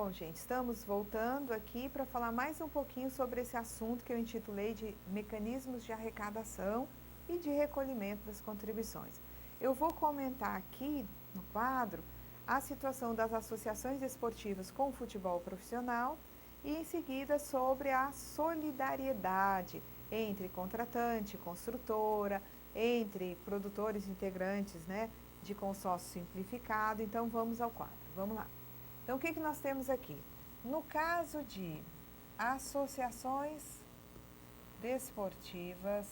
Bom, gente, estamos voltando aqui para falar mais um pouquinho sobre esse assunto que eu intitulei de mecanismos de arrecadação e de recolhimento das contribuições. Eu vou comentar aqui no quadro a situação das associações esportivas com o futebol profissional e em seguida sobre a solidariedade entre contratante, construtora, entre produtores integrantes, né, de consórcio simplificado. Então vamos ao quadro, vamos lá. Então, o que nós temos aqui? No caso de associações desportivas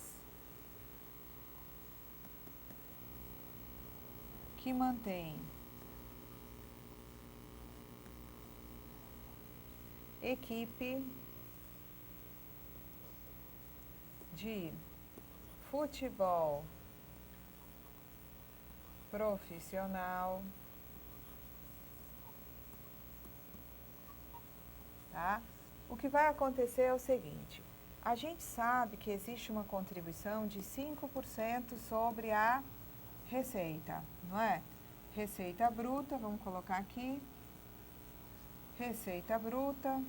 que mantêm equipe de futebol profissional, tá? O que vai acontecer é o seguinte: a gente sabe que existe uma contribuição de 5% sobre a receita, não é? Receita bruta, vamos colocar aqui. Receita bruta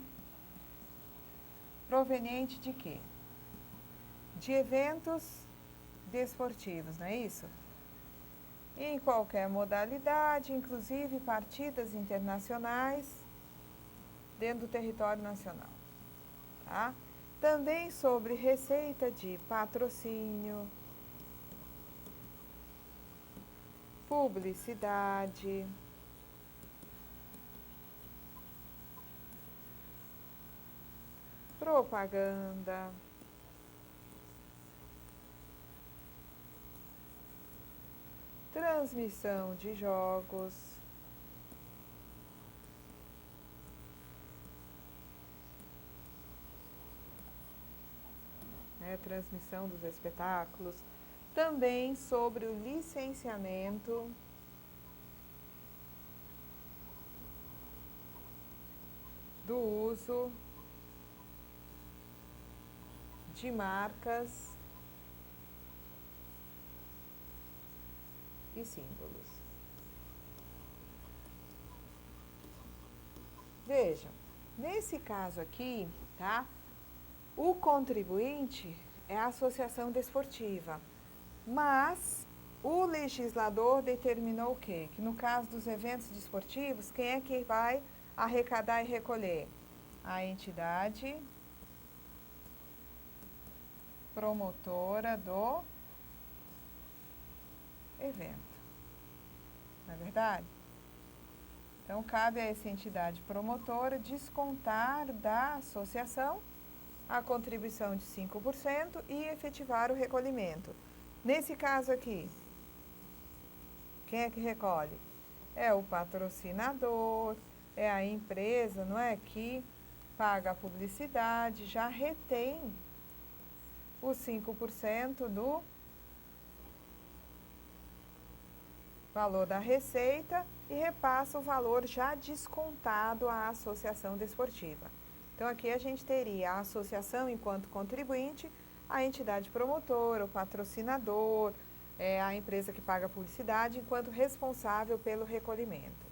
proveniente de quê? De eventos desportivos, não é isso? Em qualquer modalidade, inclusive partidas internacionais dentro do território nacional, tá? Também sobre receita de patrocínio, publicidade, propaganda, transmissão de jogos, né, transmissão dos espetáculos, também sobre o licenciamento do uso de marcas e símbolos. Vejam, nesse caso aqui, tá? O contribuinte é a associação desportiva, mas o legislador determinou o quê? Que no caso dos eventos desportivos, quem é que vai arrecadar e recolher? A entidade promotora do evento, não é verdade? Então, cabe a essa entidade promotora descontar da associação a contribuição de 5% e efetivar o recolhimento. Nesse caso aqui, quem é que recolhe? É o patrocinador, é a empresa, não é? Que paga a publicidade, já retém os 5% do valor da receita e repassa o valor já descontado à associação desportiva. Então, aqui a gente teria a associação enquanto contribuinte, a entidade promotora, o patrocinador, a empresa que paga a publicidade, enquanto responsável pelo recolhimento.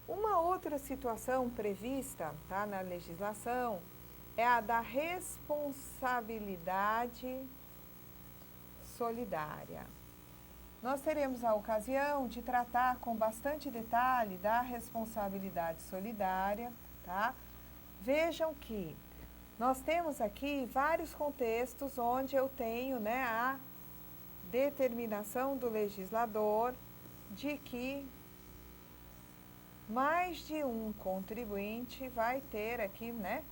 Uma outra situação prevista, tá, na legislação é a da responsabilidade solidária. Nós teremos a ocasião de tratar com bastante detalhe da responsabilidade solidária, tá? Vejam que nós temos aqui vários contextos onde eu tenho, né, a determinação do legislador de que mais de um contribuinte vai ter aqui, né,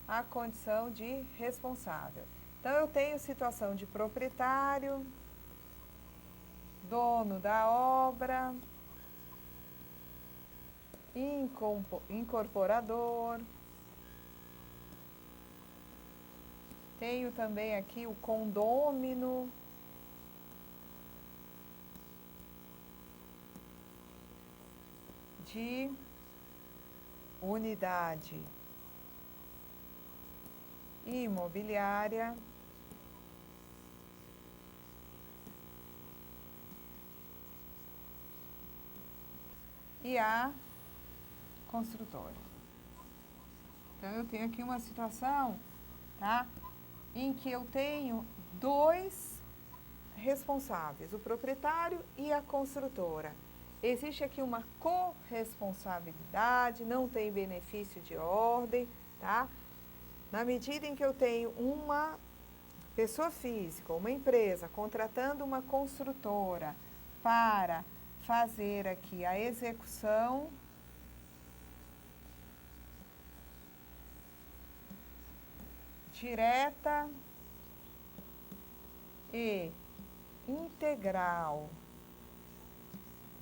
a condição de responsável. Então, eu tenho situação de proprietário, dono da obra, incorporador. Tenho também aqui o condômino. De unidade imobiliária e a construtora. Então, eu tenho aqui uma situação, tá? Em que eu tenho dois responsáveis, o proprietário e a construtora. Existe aqui uma corresponsabilidade, não tem benefício de ordem, tá? Na medida em que eu tenho uma pessoa física, uma empresa, contratando uma construtora para fazer aqui a execução direta e integral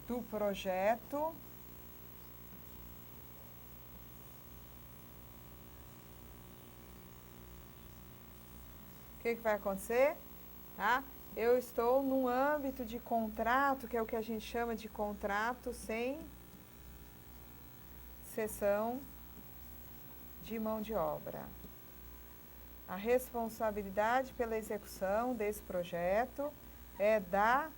do projeto, o que vai acontecer? Tá? Eu estou num âmbito de contrato, que é o que a gente chama de contrato sem cessão de mão de obra. A responsabilidade pela execução desse projeto é da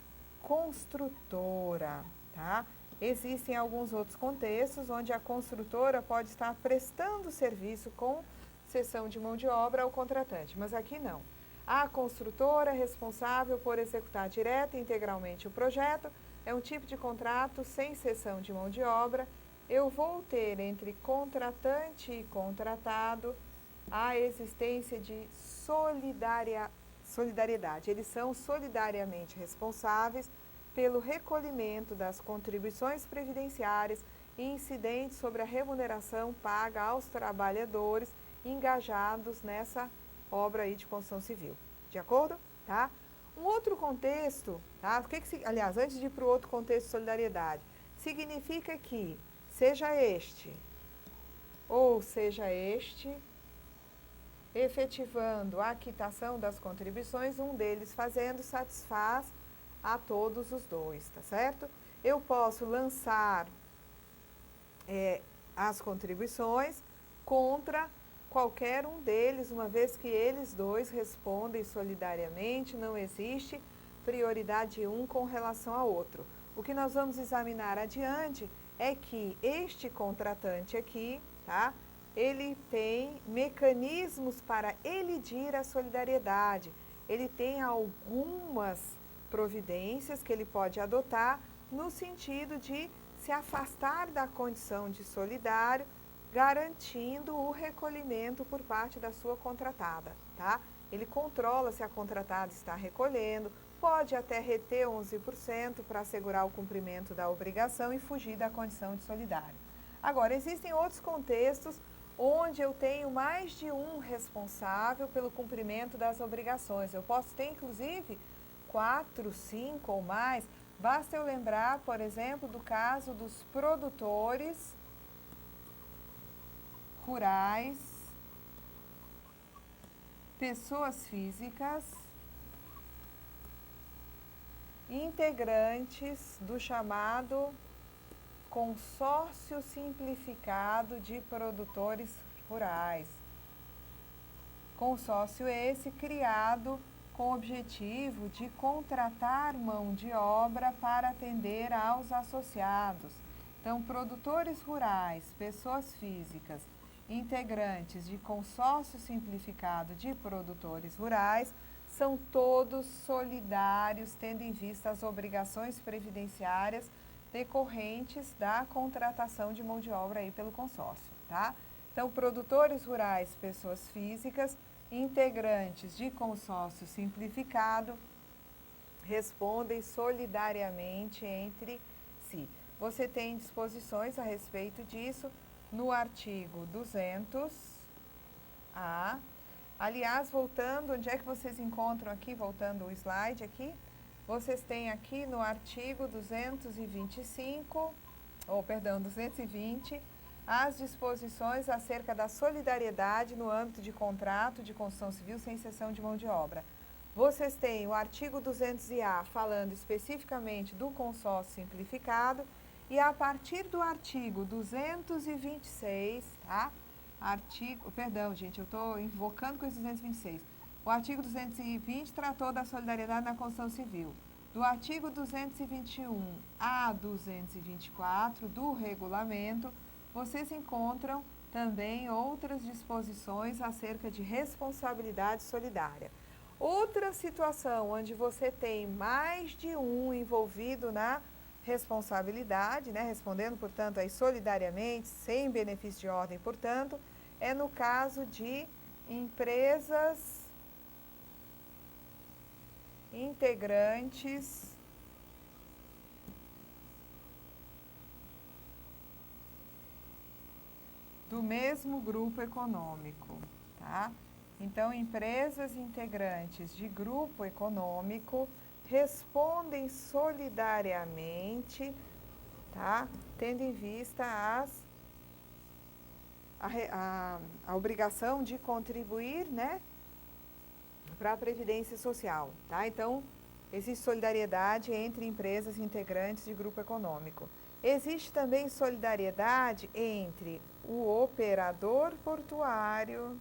construtora, tá? Existem alguns outros contextos onde a construtora pode estar prestando serviço com cessão de mão de obra ao contratante, mas aqui não. A construtora é responsável por executar direta e integralmente o projeto, é um tipo de contrato sem cessão de mão de obra. Eu vou ter entre contratante e contratado a existência de solidariedade. Eles são solidariamente responsáveis pelo recolhimento das contribuições previdenciárias e incidentes sobre a remuneração paga aos trabalhadores engajados nessa obra aí de construção civil. De acordo? Tá? Um outro contexto, tá? Aliás, antes de ir para o outro contexto de solidariedade, significa que, seja este ou seja este, efetivando a quitação das contribuições, um deles fazendo satisfaz a todos os dois, tá certo? Eu posso lançar as contribuições contra qualquer um deles, uma vez que eles dois respondem solidariamente, não existe prioridade um com relação ao outro. O que nós vamos examinar adiante é que este contratante aqui, tá? Ele tem mecanismos para elidir a solidariedade. Ele tem algumas providências que ele pode adotar no sentido de se afastar da condição de solidário, garantindo o recolhimento por parte da sua contratada, tá? Ele controla se a contratada está recolhendo, pode até reter 11% para assegurar o cumprimento da obrigação e fugir da condição de solidário. Agora, existem outros contextos onde eu tenho mais de um responsável pelo cumprimento das obrigações. Eu posso ter, inclusive, 4, 5 ou mais. Basta eu lembrar, por exemplo, do caso dos produtores rurais, pessoas físicas, integrantes do chamado Consórcio Simplificado de Produtores Rurais. Consórcio esse criado com o objetivo de contratar mão de obra para atender aos associados. Então, produtores rurais, pessoas físicas, integrantes de Consórcio Simplificado de Produtores Rurais, são todos solidários, tendo em vista as obrigações previdenciárias decorrentes da contratação de mão de obra aí pelo consórcio, tá? Então, produtores rurais, pessoas físicas, integrantes de consórcio simplificado, respondem solidariamente entre si. Você tem disposições a respeito disso no artigo 200-A. Aliás, voltando, onde é que vocês encontram aqui, voltando o slide aqui? Vocês têm aqui no artigo 220, as disposições acerca da solidariedade no âmbito de contrato de construção civil sem cessão de mão de obra. Vocês têm o artigo 200-A falando especificamente do consórcio simplificado e a partir do artigo 226, tá? Eu estou invocando com esse 226. O artigo 220 tratou da solidariedade na construção civil. Do artigo 221 a 224 do regulamento, vocês encontram também outras disposições acerca de responsabilidade solidária. Outra situação onde você tem mais de um envolvido na responsabilidade, né, respondendo, portanto, aí solidariamente, sem benefício de ordem, portanto, é no caso de empresas integrantes do mesmo grupo econômico, tá? Então, empresas integrantes de grupo econômico respondem solidariamente, tá? Tendo em vista a obrigação de contribuir, né, para a Previdência Social, tá? Então, existe solidariedade entre empresas integrantes de grupo econômico. Existe também solidariedade entre o operador portuário,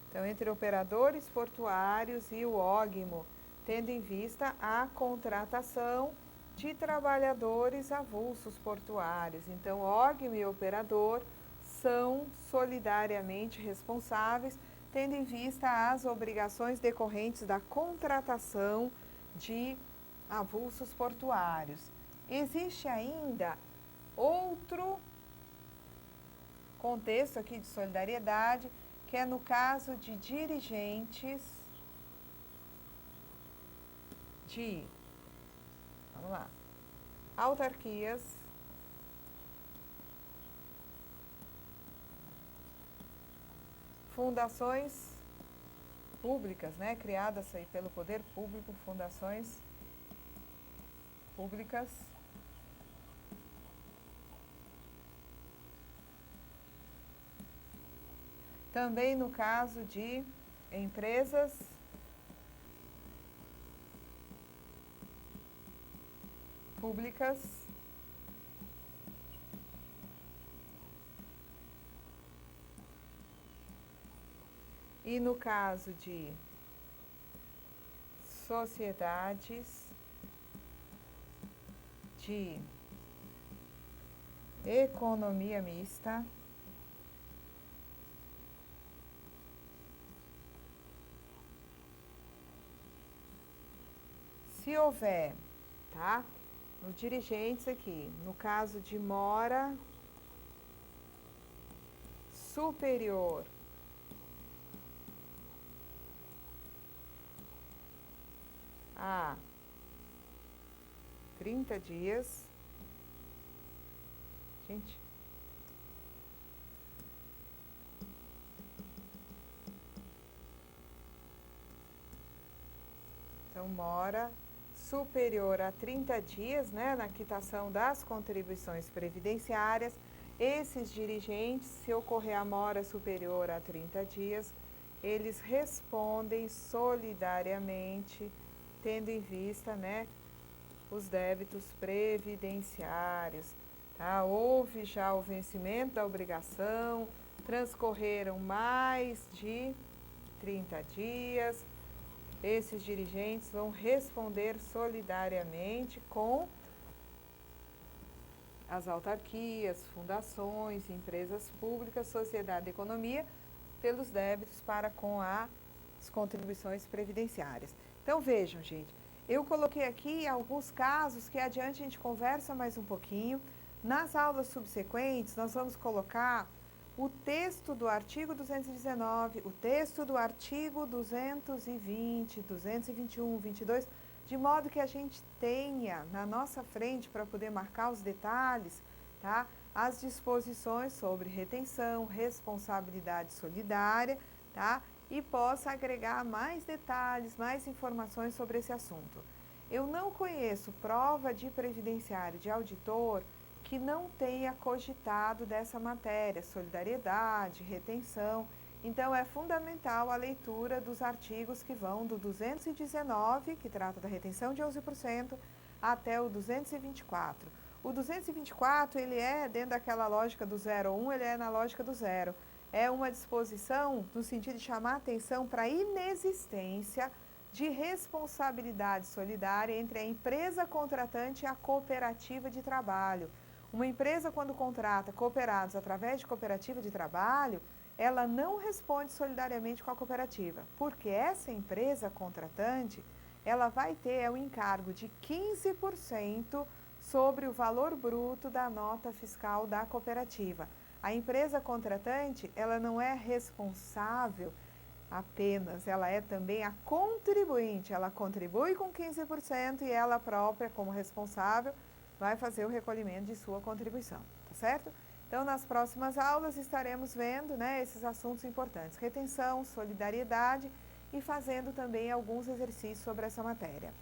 então, entre operadores portuários e o ógmo, tendo em vista a contratação de trabalhadores avulsos portuários. Então, ógmo e operador são solidariamente responsáveis, tendo em vista as obrigações decorrentes da contratação de avulsos portuários. Existe ainda outro contexto aqui de solidariedade, que é no caso de dirigentes de, vamos lá, autarquias, fundações públicas, né, criadas aí pelo poder público, fundações públicas, também no caso de empresas públicas e no caso de sociedades de economia mista, se houver, tá? No dirigentes aqui, no caso de mora superior a 30 dias, gente, então mora superior a 30 dias, né, na quitação das contribuições previdenciárias, esses dirigentes, se ocorrer a mora superior a 30 dias, eles respondem solidariamente, tendo em vista, né, os débitos previdenciários, tá? Houve já o vencimento da obrigação, transcorreram mais de 30 dias, esses dirigentes vão responder solidariamente com as autarquias, fundações, empresas públicas, sociedade e economia, pelos débitos para com as contribuições previdenciárias. Então, vejam, gente, eu coloquei aqui alguns casos que adiante a gente conversa mais um pouquinho. Nas aulas subsequentes, nós vamos colocar o texto do artigo 219, o texto do artigo 220, 221, 22, de modo que a gente tenha na nossa frente, para poder marcar os detalhes, tá? As disposições sobre retenção, responsabilidade solidária, tá? E possa agregar mais detalhes, mais informações sobre esse assunto. Eu não conheço prova de previdenciário de auditor que não tenha cogitado dessa matéria, solidariedade, retenção. Então, é fundamental a leitura dos artigos que vão do 219, que trata da retenção de 11%, até o 224. O 224, ele é, dentro daquela lógica do 0,1, ele é na lógica do zero. É uma disposição no sentido de chamar atenção para a inexistência de responsabilidade solidária entre a empresa contratante e a cooperativa de trabalho. Uma empresa, quando contrata cooperados através de cooperativa de trabalho, ela não responde solidariamente com a cooperativa, porque essa empresa contratante, ela vai ter o encargo de 15% sobre o valor bruto da nota fiscal da cooperativa. A empresa contratante, ela não é responsável apenas, ela é também a contribuinte, ela contribui com 15% e ela própria, como responsável, vai fazer o recolhimento de sua contribuição, tá certo? Então, nas próximas aulas estaremos vendo, né, esses assuntos importantes, retenção, solidariedade e fazendo também alguns exercícios sobre essa matéria.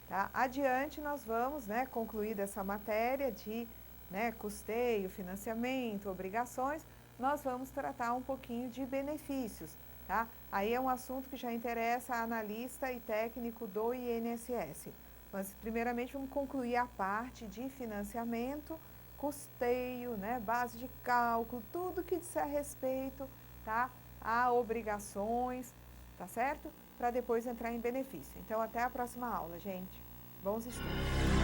Tá? Adiante nós vamos, né, concluir essa matéria de, né, custeio, financiamento, obrigações, nós vamos tratar um pouquinho de benefícios. Tá? Aí é um assunto que já interessa a analista e técnico do INSS. Mas, primeiramente, vamos concluir a parte de financiamento, custeio, né, base de cálculo, tudo que disser respeito, tá, a obrigações, tá certo? Para depois entrar em benefício. Então, até a próxima aula, gente. Bons estudos!